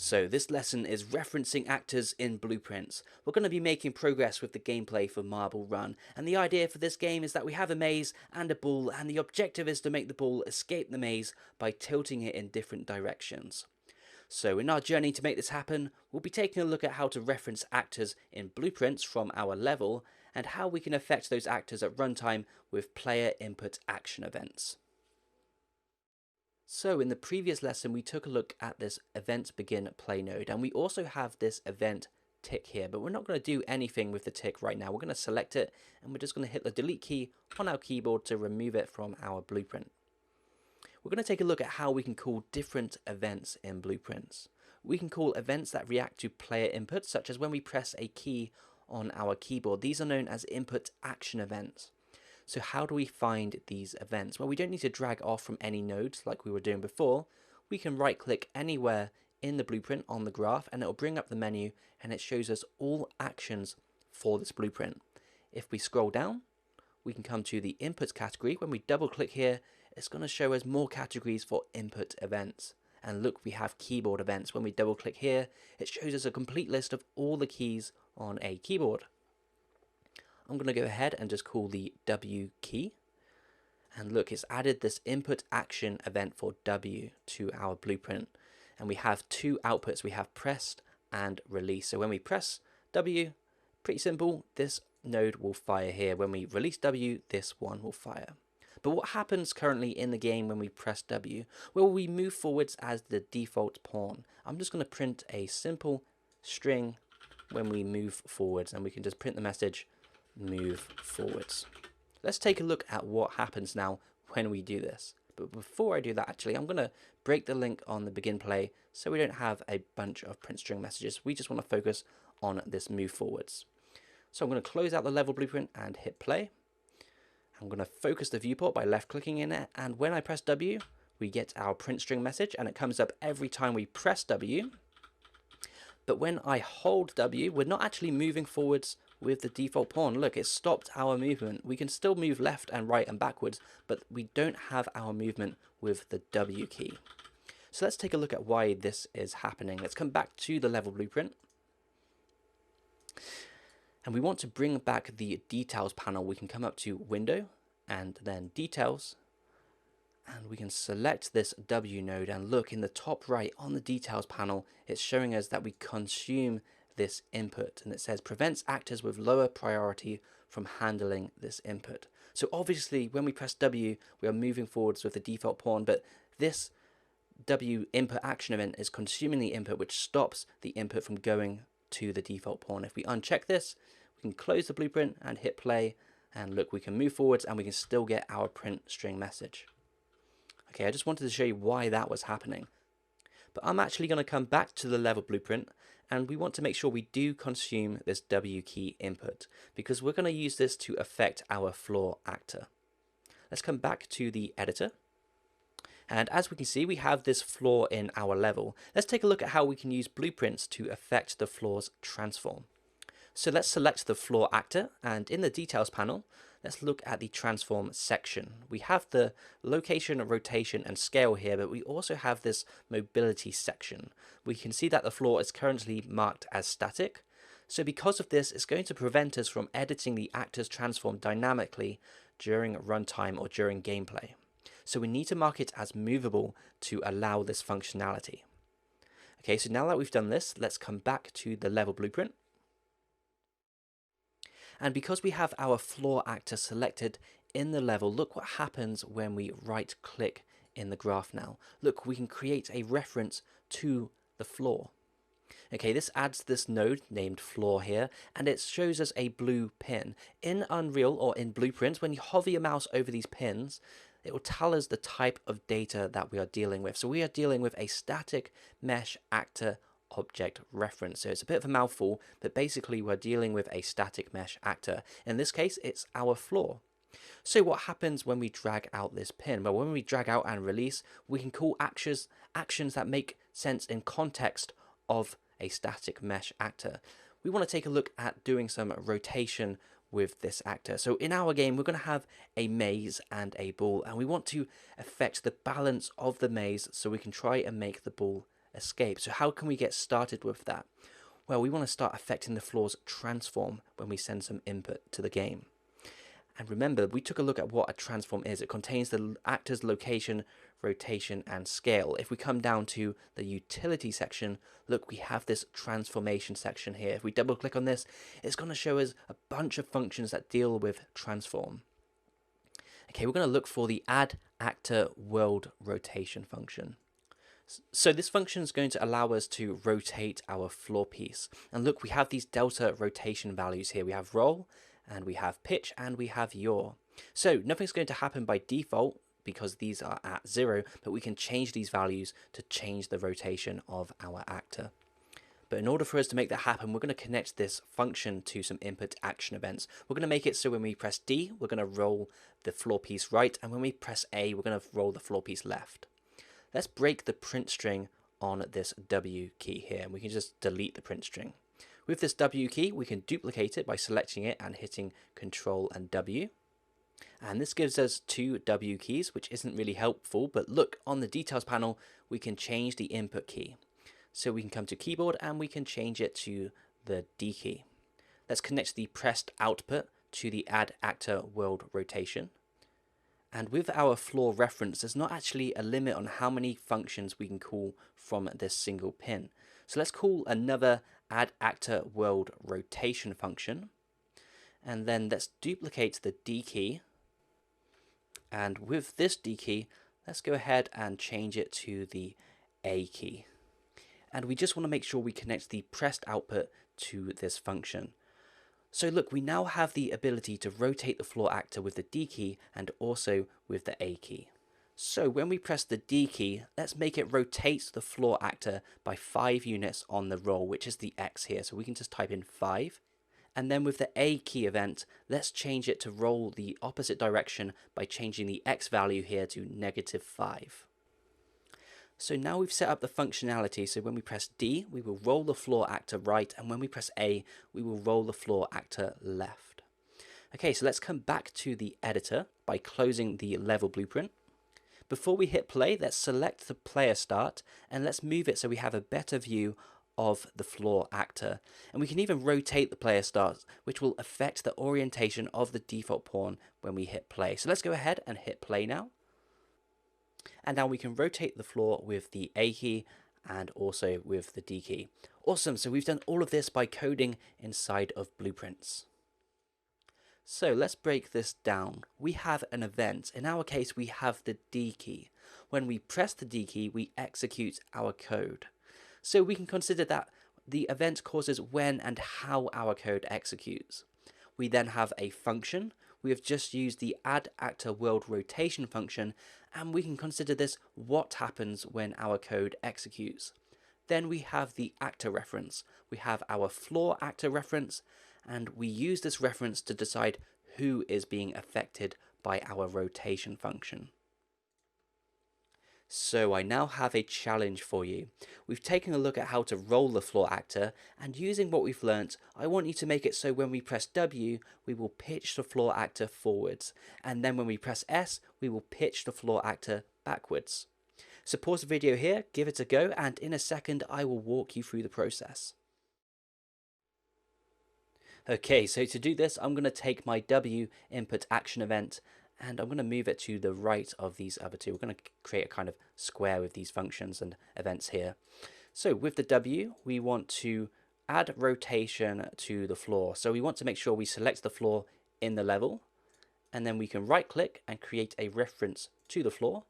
So this lesson is referencing actors in blueprints. We're going to be making progress with the gameplay for Marble Run, and the idea for this game is that we have a maze and a ball, and the objective is to make the ball escape the maze by tilting it in different directions. So in our journey to make this happen, we'll be taking a look at how to reference actors in blueprints from our level, and how we can affect those actors at runtime with player input action events. So in the previous lesson, we took a look at this event begin play node, and we also have this event tick here, but we're not going to do anything with the tick right now. We're going to select it, and we're just going to hit the delete key on our keyboard to remove it from our blueprint. We're going to take a look at how we can call different events in blueprints. We can call events that react to player inputs, such as when we press a key on our keyboard. These are known as input action events. So how do we find these events? Well, we don't need to drag off from any nodes like we were doing before. We can right click anywhere in the blueprint on the graph, and it will bring up the menu, and it shows us all actions for this blueprint. If we scroll down, we can come to the inputs category. When we double click here, it's going to show us more categories for input events. And look, we have keyboard events. When we double click here, it shows us a complete list of all the keys on a keyboard. I'm going to go ahead and just call the W key, and look, it's added this input action event for W to our blueprint, and we have two outputs. We have pressed and release. So when we press W, pretty simple, this node will fire here. When we release W, this one will fire. But what happens currently in the game when we press W? Well, we move forwards as the default pawn. I'm just going to print a simple string when we move forwards, and we can just print the message move forwards. Let's take a look at what happens now when we do this. But before I do that, actually, I'm going to break the link on the begin play so we don't have a bunch of print string messages. We just want to focus on this move forwards. So I'm going to close out the level blueprint and hit play. I'm going to focus the viewport by left clicking in it, and when I press W, we get our print string message, and it comes up every time we press W. But when I hold W, we're not actually moving forwards with the default pawn. Look, it stopped our movement. We can still move left and right and backwards, but we don't have our movement with the W key. So let's take a look at why this is happening. Let's come back to the level blueprint. And we want to bring back the details panel. We can come up to window and then details, and we can select this W node, and look in the top right on the details panel, it's showing us that we consume this input, and it says prevents actors with lower priority from handling this input. So obviously when we press W, we are moving forwards with the default pawn, but this W input action event is consuming the input, which stops the input from going to the default pawn. If we uncheck this, we can close the blueprint and hit play, and look, we can move forwards and we can still get our print string message. Okay, I just wanted to show you why that was happening. But I'm actually going to come back to the level blueprint, and we want to make sure we do consume this W key input, because we're going to use this to affect our floor actor. Let's come back to the editor. And as we can see, we have this floor in our level. Let's take a look at how we can use blueprints to affect the floor's transform. So let's select the floor actor, and in the details panel, let's look at the transform section. We have the location, rotation, and scale here, but we also have this mobility section. We can see that the floor is currently marked as static. So because of this, it's going to prevent us from editing the actor's transform dynamically during runtime or during gameplay. So we need to mark it as movable to allow this functionality. Okay, so now that we've done this, let's come back to the level blueprint. And because we have our floor actor selected in the level, look what happens when we right click in the graph now. Look, we can create a reference to the floor. Okay, this adds this node named floor here, and it shows us a blue pin. In Unreal or in Blueprints, when you hover your mouse over these pins, it will tell us the type of data that we are dealing with. So we are dealing with a static mesh actor object reference. So it's a bit of a mouthful, but basically we're dealing with a static mesh actor. In this case, it's our floor. So what happens when we drag out this pin? Well, when we drag out and release, we can call actions that make sense in context of a static mesh actor. We want to take a look at doing some rotation with this actor. So in our game, we're going to have a maze and a ball, and we want to affect the balance of the maze so we can try and make the ball escape. So how can we get started with that? Well, we want to start affecting the floor's transform when we send some input to the game. And remember, we took a look at what a transform is. It contains the actor's location, rotation, and scale. If we come down to the utility section, look, we have this transformation section here. If we double click on this, it's going to show us a bunch of functions that deal with transform. Okay, we're going to look for the add actor world rotation function. So this function is going to allow us to rotate our floor piece. And look, we have these delta rotation values here. We have roll, and we have pitch, and we have yaw. So nothing's going to happen by default because these are at 0, but we can change these values to change the rotation of our actor. But in order for us to make that happen, we're going to connect this function to some input action events. We're going to make it so when we press D, we're going to roll the floor piece right, and when we press A, we're going to roll the floor piece left. Let's break the print string on this W key here, and we can just delete the print string. With this W key, we can duplicate it by selecting it and hitting Control and W. And this gives us 2 W keys, which isn't really helpful, but look, on the details panel, we can change the input key. So we can come to keyboard and we can change it to the D key. Let's connect the pressed output to the add actor world rotation. And with our floor reference, there's not actually a limit on how many functions we can call from this single pin. So let's call another add actor world rotation function. And then let's duplicate the D key. And with this D key, let's go ahead and change it to the A key. And we just want to make sure we connect the pressed output to this function. So look, we now have the ability to rotate the floor actor with the D key and also with the A key. So when we press the D key, let's make it rotate the floor actor by 5 units on the roll, which is the X here. So we can just type in 5. And then with the A key event, let's change it to roll the opposite direction by changing the X value here to -5. So now we've set up the functionality, so when we press D, we will roll the floor actor right, and when we press A, we will roll the floor actor left. Okay, so let's come back to the editor by closing the level blueprint. Before we hit play, let's select the player start, and let's move it so we have a better view of the floor actor. And we can even rotate the player start, which will affect the orientation of the default pawn when we hit play. So let's go ahead and hit play now. And now we can rotate the floor with the A key and also with the D key. Awesome, so we've done all of this by coding inside of blueprints. So let's break this down. We have an event. In our case, we have the D key. When we press the D key, we execute our code. So we can consider that the event causes when and how our code executes. We then have a function. We have just used the add actor world rotation function, and we can consider this what happens when our code executes. Then we have the actor reference. We have our floor actor reference, and we use this reference to decide who is being affected by our rotation function. So I now have a challenge for you. We've taken a look at how to roll the floor actor, and using what we've learnt, I want you to make it so when we press W, we will pitch the floor actor forwards, and then when we press S, we will pitch the floor actor backwards. So pause the video here, give it a go, and in a second I will walk you through the process. Okay, so to do this, I'm going to take my W input action event and I'm going to move it to the right of these other two. We're going to create a kind of square with these functions and events here. So with the W, we want to add rotation to the floor. So we want to make sure we select the floor in the level, and then we can right click and create a reference to the floor.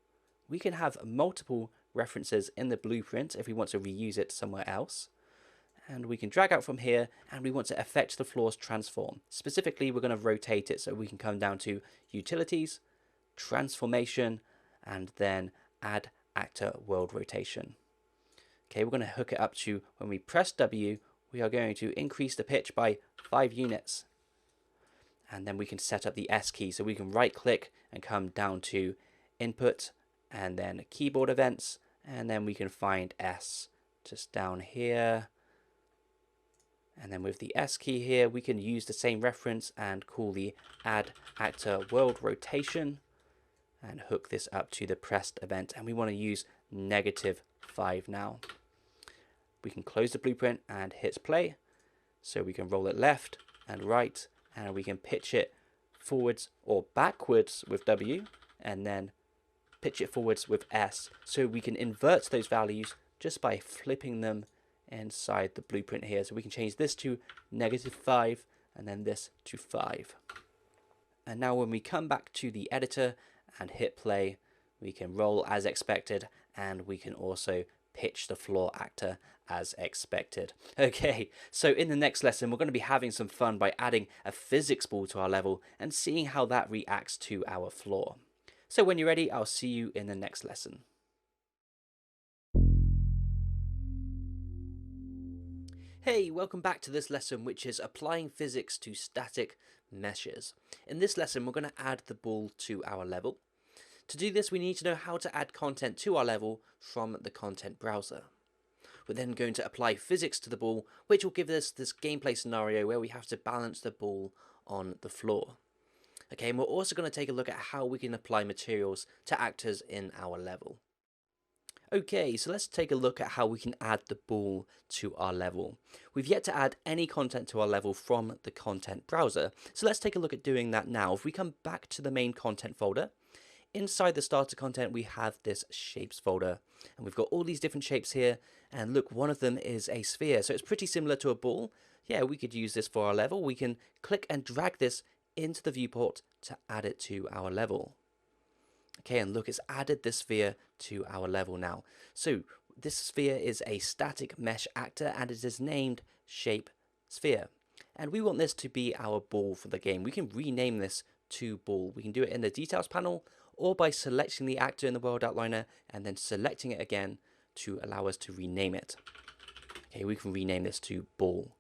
We can have multiple references in the blueprint if we want to reuse it somewhere else. And we can drag out from here, and we want to affect the floor's transform. Specifically, we're going to rotate it so we can come down to Utilities, Transformation, and then Add Actor World Rotation. Okay, we're going to hook it up to when we press W, we are going to increase the pitch by 5 units. And then we can set up the S key, so we can right click and come down to Input, and then Keyboard Events, and then we can find S just down here. And then with the S key here, we can use the same reference and call the Add Actor World Rotation and hook this up to the pressed event. And we want to use -5 now. we can close the blueprint and hit play. So we can roll it left and right, and we can pitch it forwards or backwards with W, and then pitch it forwards with S. So we can invert those values just by flipping them inside the blueprint here. So we can change this to -5 and then this to 5. And now when we come back to the editor and hit play, we can roll as expected, and we can also pitch the floor actor as expected. Okay, so in the next lesson, we're going to be having some fun by adding a physics ball to our level and seeing how that reacts to our floor. So when you're ready, I'll see you in the next lesson. Hey, welcome back to this lesson, which is applying physics to static meshes. In this lesson, we're going to add the ball to our level. To do this, we need to know how to add content to our level from the content browser. We're then going to apply physics to the ball, which will give us this gameplay scenario where we have to balance the ball on the floor. Okay, and we're also going to take a look at how we can apply materials to actors in our level. Okay, so let's take a look at how we can add the ball to our level. We've yet to add any content to our level from the content browser, so let's take a look at doing that now. If we come back to the main content folder, inside the starter content we have this shapes folder, and we've got all these different shapes here, and look, one of them is a sphere, so it's pretty similar to a ball. Yeah, we could use this for our level. We can click and drag this into the viewport to add it to our level. Okay, and look, it's added this sphere to our level now. So this sphere is a static mesh actor, and it is named shape sphere. And we want this to be our ball for the game. We can rename this to ball. We can do it in the details panel, or by selecting the actor in the world outliner and then selecting it again to allow us to rename it. Okay, we can rename this to ball.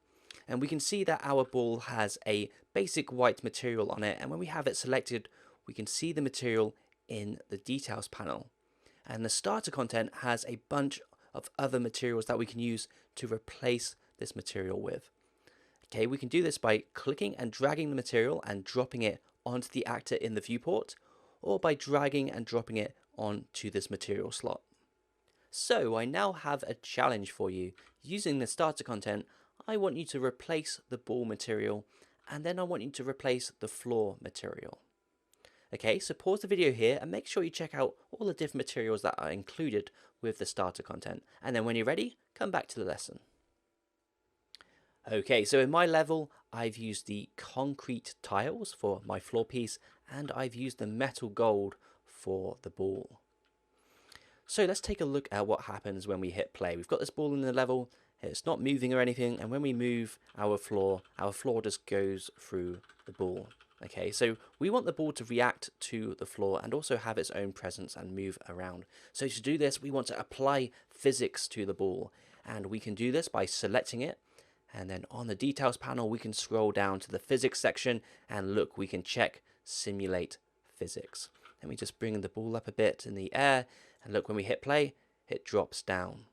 And we can see that our ball has a basic white material on it, and when we have it selected, we can see the material in the details panel. And the starter content has a bunch of other materials that we can use to replace this material with. Okay, we can do this by clicking and dragging the material and dropping it onto the actor in the viewport, or by dragging and dropping it onto this material slot. So I now have a challenge for you. Using the starter content, I want you to replace the ball material, and then I want you to replace the floor material. Okay, so pause the video here and make sure you check out all the different materials that are included with the starter content. And then when you're ready, come back to the lesson. Okay, so in my level, I've used the concrete tiles for my floor piece, and I've used the metal gold for the ball. So let's take a look at what happens when we hit play. We've got this ball in the level, it's not moving or anything, and when we move our floor just goes through the ball. Okay, so we want the ball to react to the floor and also have its own presence and move around. So to do this, we want to apply physics to the ball, and we can do this by selecting it, and then on the details panel we can scroll down to the physics section, and look, we can check simulate physics. Let me just bring the ball up a bit in the air, and look, when we hit play, it drops down.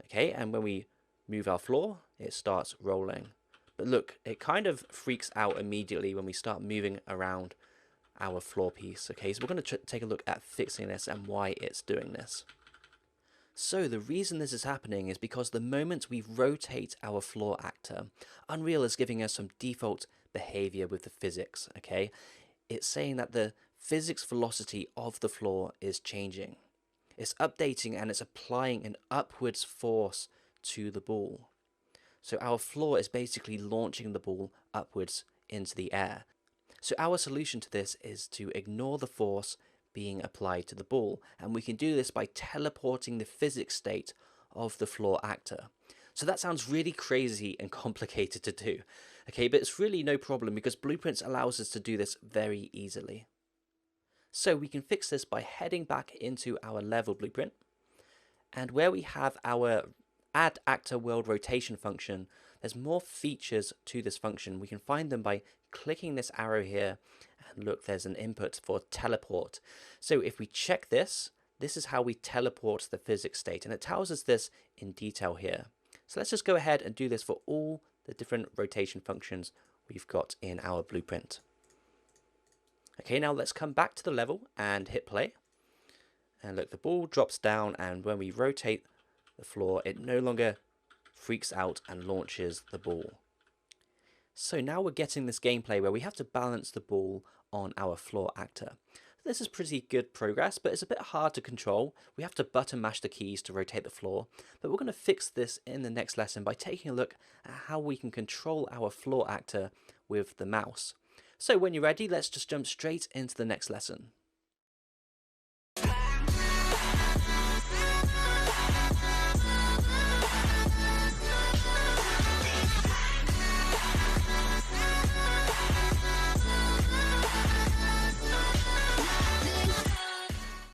Okay, and when we move our floor, it starts rolling. But look, it kind of freaks out immediately when we start moving around our floor piece. Okay, so we're going to take a look at fixing this and why it's doing this. So the reason this is happening is because the moment we rotate our floor actor, Unreal is giving us some default behavior with the physics. Okay, it's saying that the physics velocity of the floor is changing. It's updating and it's applying an upwards force to the ball. So our floor is basically launching the ball upwards into the air. So our solution to this is to ignore the force being applied to the ball, and we can do this by teleporting the physics state of the floor actor. So that sounds really crazy and complicated to do, okay, but it's really no problem because Blueprints allows us to do this very easily. So we can fix this by heading back into our level blueprint, and where we have our add actor world rotation function, there's more features to this function. We can find them by clicking this arrow here, and look, there's an input for teleport. So if we check this, this is how we teleport the physics state, and it tells us this in detail here. So let's just go ahead and do this for all the different rotation functions we've got in our blueprint. Okay, now let's come back to the level and hit play. And look, the ball drops down, and when we rotate the floor, it no longer freaks out and launches the ball. So now we're getting this gameplay where we have to balance the ball on our floor actor. This is pretty good progress, but it's a bit hard to control. We have to button mash the keys to rotate the floor, but we're going to fix this in the next lesson by taking a look at how we can control our floor actor with the mouse. So when you're ready, let's just jump straight into the next lesson.